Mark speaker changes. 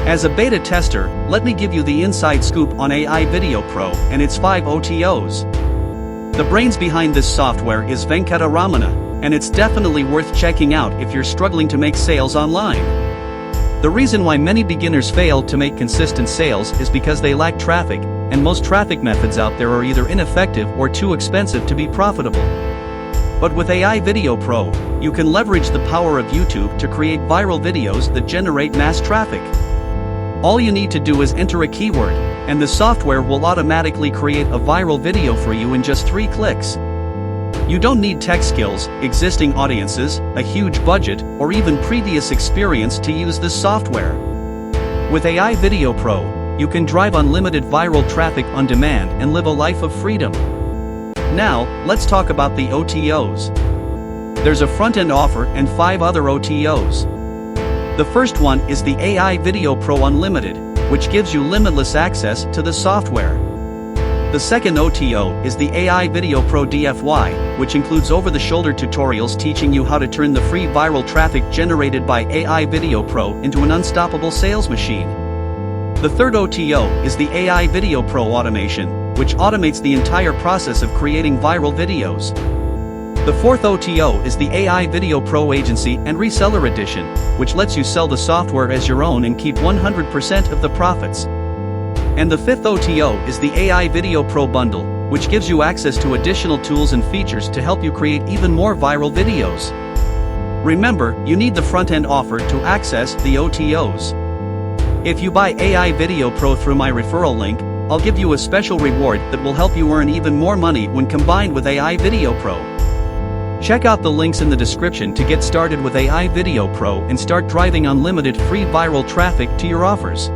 Speaker 1: As a beta tester, let me give you the inside scoop on AI Video Pro and its 5 OTOs. The brains behind this software is Venkataramana, and it's definitely worth checking out if you're struggling to make sales online. The reason why many beginners fail to make consistent sales is because they lack traffic, and most traffic methods out there are either ineffective or too expensive to be profitable. But with AI Video Pro, you can leverage the power of YouTube to create viral videos that generate mass traffic. All you need to do is enter a keyword, and the software will automatically create a viral video for you in just 3 clicks. You don't need tech skills, existing audiences, a huge budget, or even previous experience to use this software. With AI Video Pro, you can drive unlimited viral traffic on demand and live a life of freedom. Now, let's talk about the OTOs. There's a front-end offer and 5 other OTOs. The first one is the AI Video Pro Unlimited, which gives you limitless access to the software. The second OTO is the AI Video Pro DFY, which includes over-the-shoulder tutorials teaching you how to turn the free viral traffic generated by AI Video Pro into an unstoppable sales machine. The third OTO is the AI Video Pro Automation, which automates the entire process of creating viral videos. The fourth OTO is the AI Video Pro Agency and Reseller Edition, which lets you sell the software as your own and keep 100% of the profits. And the fifth OTO is the AI Video Pro Bundle, which gives you access to additional tools and features to help you create even more viral videos. Remember, you need the front-end offer to access the OTOs. If you buy AI Video Pro through my referral link, I'll give you a special reward that will help you earn even more money when combined with AI Video Pro. Check out the links in the description to get started with AI Video Pro and start driving unlimited free viral traffic to your offers.